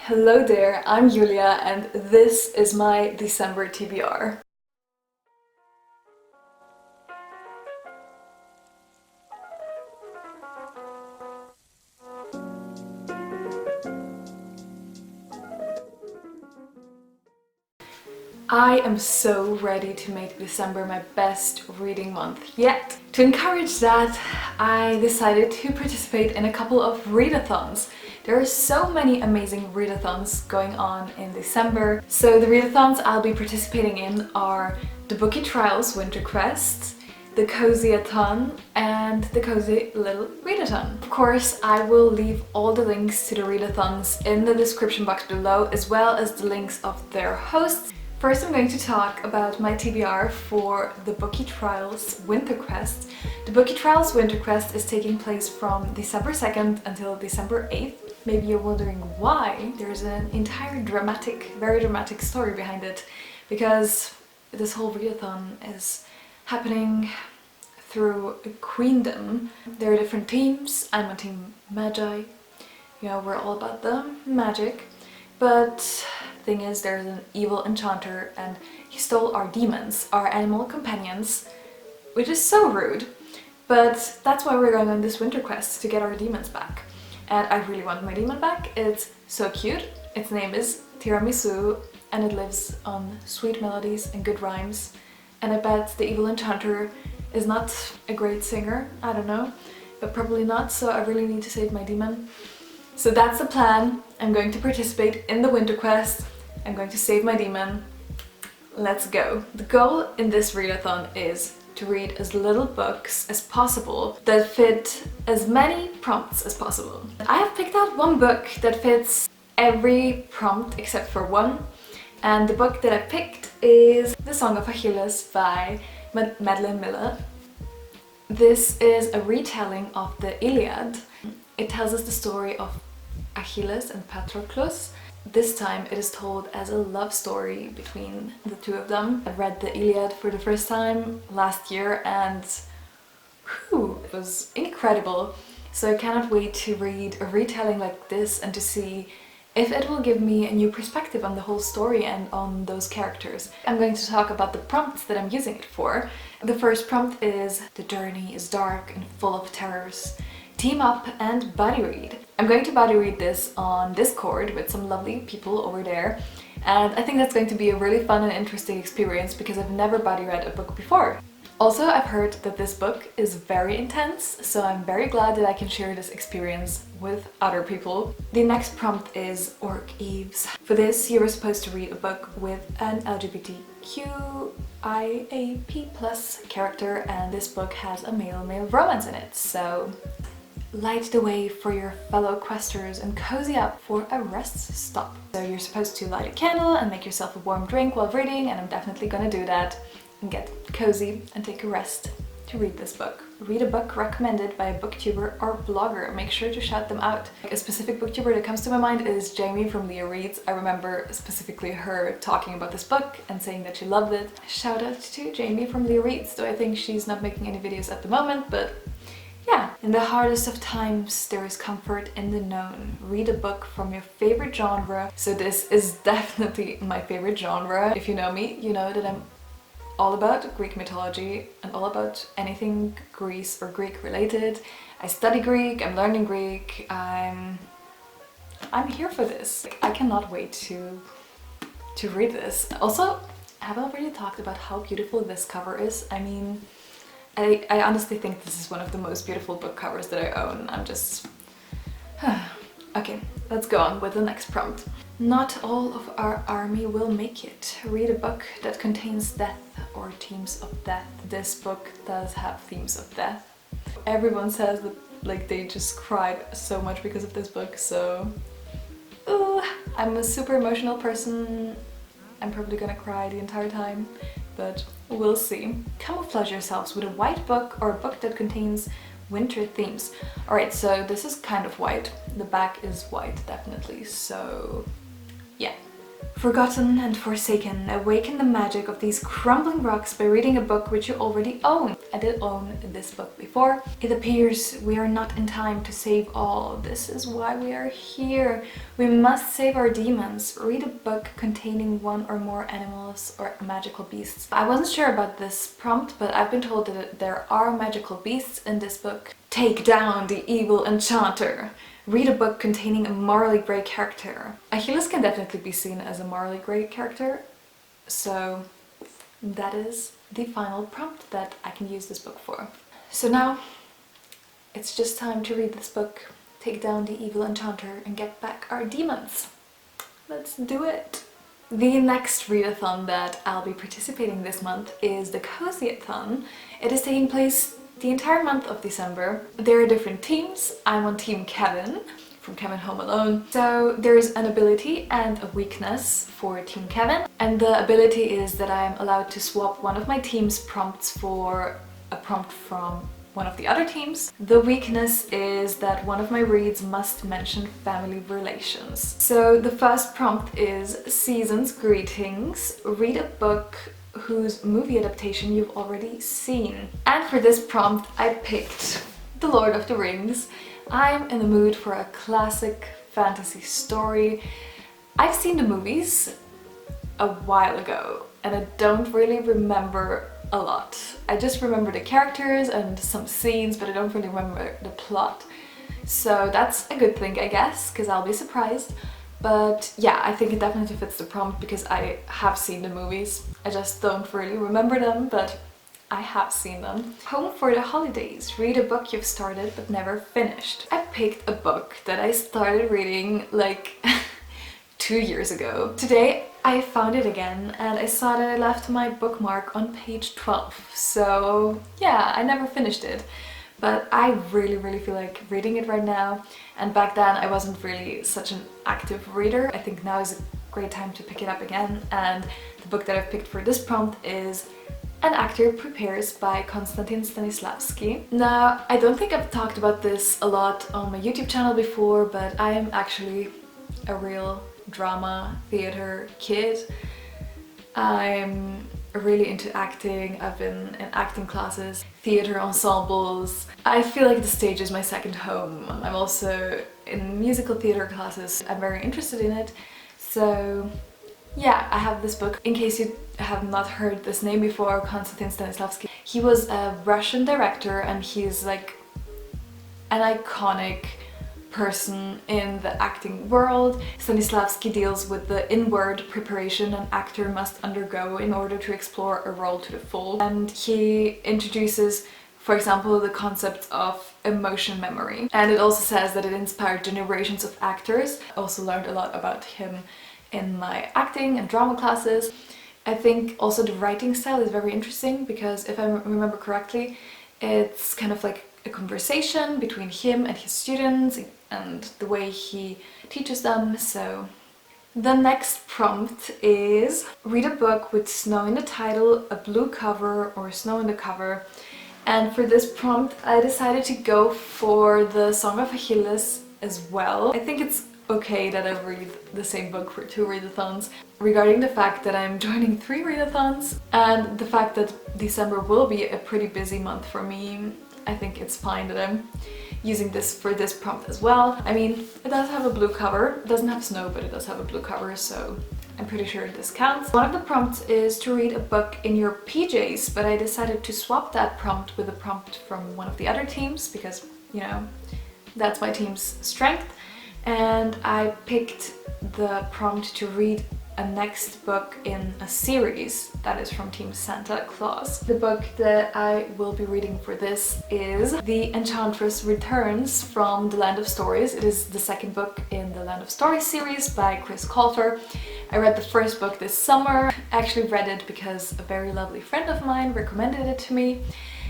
Hello there, I'm Julia and this is my December TBR. I am so ready to make December my best reading month yet. To encourage that, I decided to participate in a couple of readathons. There are so many amazing readathons going on in December. So the readathons I'll be participating in are the Bookie Trials Winter Quest, the cosyathon, and the Cozy Little Readathon. Of course, I will leave all the links to the readathons in the description box below, as well as the links of their hosts. First, I'm going to talk about my TBR for the Bookie Trials Winter Quest. The Bookie Trials Winter Quest is taking place from December 2nd until December 8th. Maybe you're wondering why. There's an entire very dramatic story behind it, because this whole readathon is happening through a queendom. There are different teams. I'm on Team Magi. You know, we're all about the magic. But the thing is, there's an evil enchanter and he stole our demons, our animal companions, which is so rude. But that's why we're going on this winter quest, to get our demons back. And I really want my demon back. It's so cute. Its name is Tiramisu and it lives on sweet melodies and good rhymes. And I bet the evil enchanter is not a great singer. I don't know, but probably not, so I really need to save my demon. So that's the plan. I'm going to participate in the winter quest. I'm going to save my demon. Let's go. The goal in this readathon is to read as little books as possible that fit as many prompts as possible. I have picked out one book that fits every prompt except for one, and the book that I picked is The Song of Achilles by Madeline Miller. This is a retelling of the Iliad. It tells us the story of Achilles and Patroclus. This time it is told as a love story between the two of them. I read the Iliad for the first time last year and whew, it was incredible. So I cannot wait to read a retelling like this and to see if it will give me a new perspective on the whole story and on those characters. I'm going to talk about the prompts that I'm using it for. The first prompt is: the journey is dark and full of terrors. Team up and buddy read. I'm going to buddy read this on Discord with some lovely people over there, and I think that's going to be a really fun and interesting experience because I've never buddy read a book before. Also, I've heard that this book is very intense, so I'm very glad that I can share this experience with other people. The next prompt is Orc Eves. For this, you are supposed to read a book with an LGBTQIAP+ character, and this book has a male-male romance in it, so light the way for your fellow questers and cozy up for a rest stop. So you're supposed to light a candle and make yourself a warm drink while reading, and I'm definitely gonna do that and get cozy and take a rest to read this book. Read a book recommended by a booktuber or blogger. Make sure to shout them out. A specific booktuber that comes to my mind is Jamie from Leah Reads. I remember specifically her talking about this book and saying that she loved it. Shout out to Jamie from Leah Reads, though I think she's not making any videos at the moment, but yeah. In the hardest of times, there is comfort in the known. Read a book from your favorite genre. So this is definitely my favorite genre. If you know me, you know that I'm all about Greek mythology and all about anything Greece or Greek related. I study Greek, I'm learning Greek, I'm here for this. I cannot wait to read this. Also, have I already talked about how beautiful this cover is? I mean, I honestly think this is one of the most beautiful book covers that I own. I'm just... Okay, let's go on with the next prompt. Not all of our army will make it. Read a book that contains death or themes of death. This book does have themes of death. Everyone says that like they just cried so much because of this book, so... I'm a super emotional person. I'm probably gonna cry the entire time, but we'll see. Camouflage yourselves with a white book or a book that contains winter themes. Alright, so this is kind of white. The back is white, definitely, so yeah. Forgotten and forsaken, awaken the magic of these crumbling rocks by reading a book which you already own. I did own this book before. It appears we are not in time to save all. This is why we are here. We must save our demons. Read a book containing one or more animals or magical beasts. I wasn't sure about this prompt, but I've been told that there are magical beasts in this book. Take down the evil enchanter. Read a book containing a morally grey character. Achilles can definitely be seen as a morally grey character, so that is the final prompt that I can use this book for. So now it's just time to read this book, take down the evil enchanter, and get back our demons. Let's do it! The next readathon that I'll be participating this month is the cosyathon. It is taking place the entire month of December. There are different teams. I'm on Team Kevin from Kevin Home Alone. So there's an ability and a weakness for Team Kevin, and the ability is that I'm allowed to swap one of my team's prompts for a prompt from one of the other teams. The weakness is that one of my reads must mention family relations. So the first prompt is Season's Greetings. Read a book whose movie adaptation you've already seen. And for this prompt I picked The Lord of the Rings. I'm in the mood for a classic fantasy story. I've seen the movies a while ago and I don't really remember a lot. I just remember the characters and some scenes, but I don't really remember the plot. So that's a good thing, I guess, because I'll be surprised. But yeah, I think it definitely fits the prompt because I have seen the movies. I just don't really remember them, but I have seen them. Home for the holidays. Read a book you've started but never finished. I picked a book that I started reading like 2 years ago. Today I found it again and I saw that I left my bookmark on page 12. So yeah, I never finished it. But I really feel like reading it right now, and back then I wasn't really such an active reader. I think now is a great time to pick it up again, and the book that I've picked for this prompt is An Actor Prepares by Constantin Stanislavski. Now, I don't think I've talked about this a lot on my YouTube channel before, but I am actually a real drama theater kid. I'm really into acting. I've been in acting classes, theater ensembles. I feel like the stage is my second home. I'm also in musical theater classes. I'm very interested in it. So yeah, I have this book. In case you have not heard this name before, Constantin Stanislavski. He was a Russian director and he's like an iconic person in the acting world. Stanislavski deals with the inward preparation an actor must undergo in order to explore a role to the full. And he introduces, for example, the concept of emotion memory. And it also says that it inspired generations of actors. I also learned a lot about him in my acting and drama classes. I think also the writing style is very interesting because if I remember correctly, it's kind of like a conversation between him and his students and the way he teaches them. So the next prompt is read a book with snow in the title, a blue cover, or snow in the cover. And for this prompt I decided to go for the Song of Achilles as well. I think it's okay that I read the same book for 2 readathons. Regarding the fact that I'm joining 3 readathons and the fact that December will be a pretty busy month for me, I think it's fine that I'm using this for this prompt as well. I mean, it does have a blue cover. It doesn't have snow, but it does have a blue cover, so I'm pretty sure this counts. One of the prompts is to read a book in your PJs, but I decided to swap that prompt with a prompt from one of the other teams because, you know, that's my team's strength. And I picked the prompt to read a next book in a series that is from Team Santa Claus. The book that I will be reading for this is The Enchantress Returns from the Land of Stories. It is the second book in the Land of Stories series by Chris Colfer. I read the first book this summer. I actually read it because a very lovely friend of mine recommended it to me,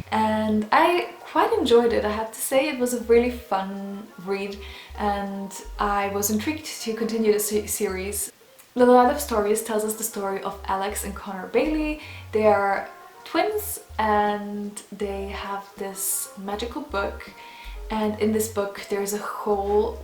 and I quite enjoyed it. I have to say it was a really fun read and I was intrigued to continue the series. The Land of Stories tells us the story of Alex and Connor Bailey. They are twins and they have this magical book, and in this book there's a whole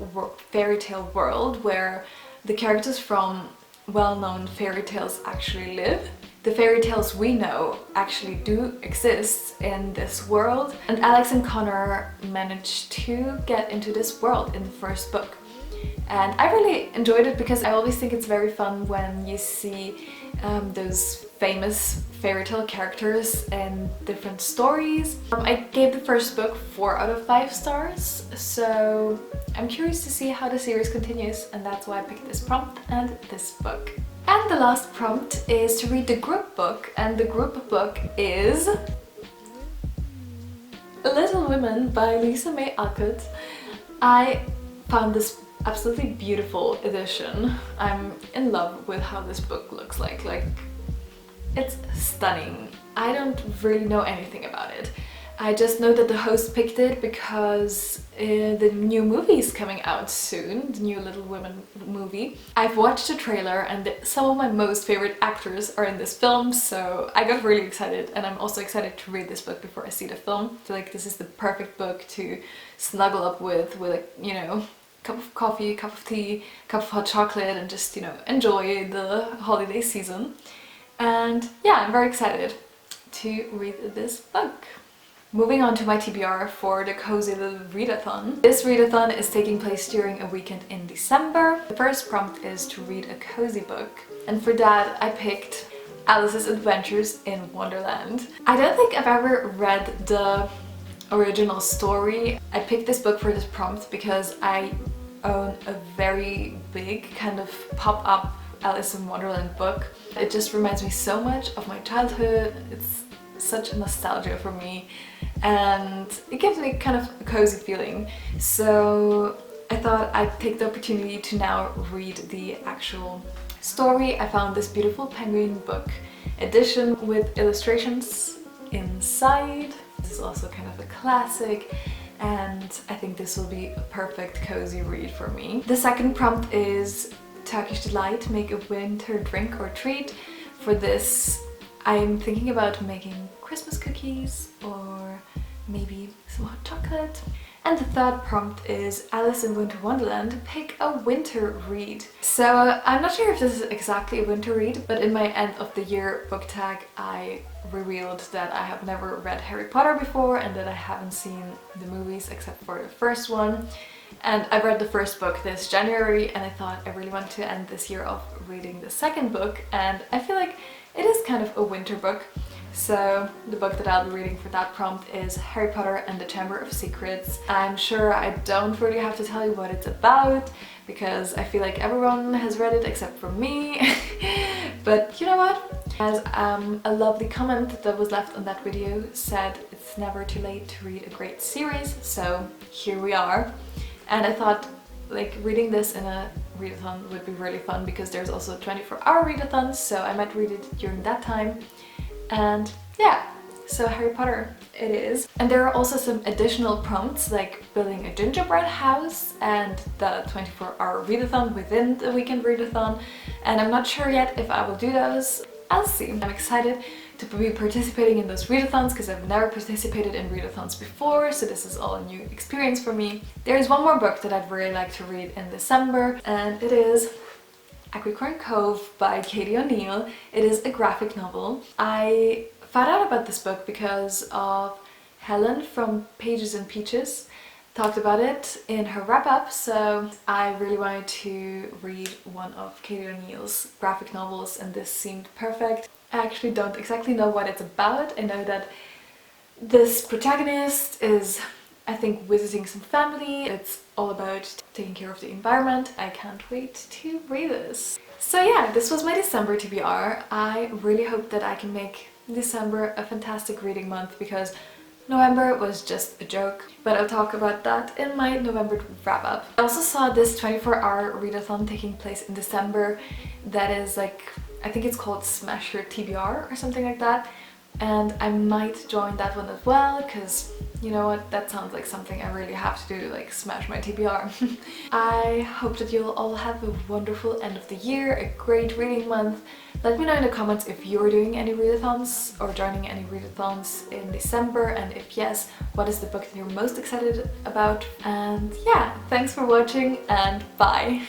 fairy tale world where the characters from well-known fairy tales actually live. the fairy tales we know actually do exist in this world, and Alex and Connor managed to get into this world in the first book. And I really enjoyed it because I always think it's very fun when you see those famous fairy tale characters in different stories. I gave the first book 4 out of 5 stars, so I'm curious to see how the series continues, and that's why I picked this prompt and this book. And the last prompt is to read the group book, and the group book is Little Women by Lisa May Alcott. I found this absolutely beautiful edition. I'm in love with how this book looks like it's stunning. I don't really know anything about it. I just know that the host picked it because the new movie is coming out soon, the new Little Women movie. I've watched the trailer and some of my most favorite actors are in this film, so I got really excited, and I'm also excited to read this book before I see the film. I feel like this is the perfect book to snuggle up with you know, cup of coffee, cup of tea, cup of hot chocolate, and just, you know, enjoy the holiday season. And yeah, I'm very excited to read this book. Moving on to my TBR for the cozy little readathon. This readathon is taking place during a weekend in December. The first prompt is to read a cozy book, and for that I picked Alice's Adventures in Wonderland. I don't think I've ever read the original story. I picked this book for this prompt because I own a very big kind of pop-up Alice in Wonderland book. It just reminds me so much of my childhood. It's such a nostalgia for me, and it gives me kind of a cozy feeling. So I thought I'd take the opportunity to now read the actual story. I found this beautiful penguin book edition with illustrations inside. This is also kind of a classic, and I think this will be a perfect cozy read for me. The second prompt is Turkish Delight, make a winter drink or treat. For this, I'm thinking about making Christmas cookies or maybe some hot chocolate. And the third prompt is Alice in Winter Wonderland, pick a winter read. So I'm not sure if this is exactly a winter read, but in my end of the year book tag I revealed that I have never read Harry Potter before and that I haven't seen the movies except for the first one. And I read the first book this January, and I thought I really want to end this year off reading the second book, and I feel like it is kind of a winter book. So the book that I'll be reading for that prompt is Harry Potter and the Chamber of Secrets. I'm sure I don't really have to tell you what it's about because I feel like everyone has read it except for me. But you know what? As a lovely comment that was left on that video said, it's never too late to read a great series, so here we are. And I thought like reading this in a readathon would be really fun because there's also 24-hour readathons, so I might read it during that time. And yeah, so Harry Potter it is. And there are also some additional prompts like building a gingerbread house and the 24-hour readathon within the weekend readathon, and I'm not sure yet if I will do those. I'll see. I'm excited to be participating in those readathons because I've never participated in readathons before, so this is all a new experience for me. There's one more book that I'd really like to read in December, and it is Aquicorn Cove by Katie O'Neill. It is a graphic novel. I found out about this book because of Helen from Pages and Peaches talked about it in her wrap-up, so I really wanted to read one of Katie O'Neill's graphic novels, and this seemed perfect. I actually don't exactly know what it's about. I know that this protagonist is, I think, visiting some family. It's all about taking care of the environment. I can't wait to read this. So yeah, this was my December TBR. I really hope that I can make December a fantastic reading month because November was just a joke, but I'll talk about that in my November wrap-up. I also saw this 24-hour readathon taking place in December that is like, I think it's called Smash Your TBR or something like that, and I might join that one as well because, you know what, that sounds like something I really have to do, like smash my TBR. I hope that you'll all have a wonderful end of the year, a great reading month. Let me know in the comments if you're doing any readathons or joining any readathons in December, and if yes, what is the book that you're most excited about? And yeah, thanks for watching and bye!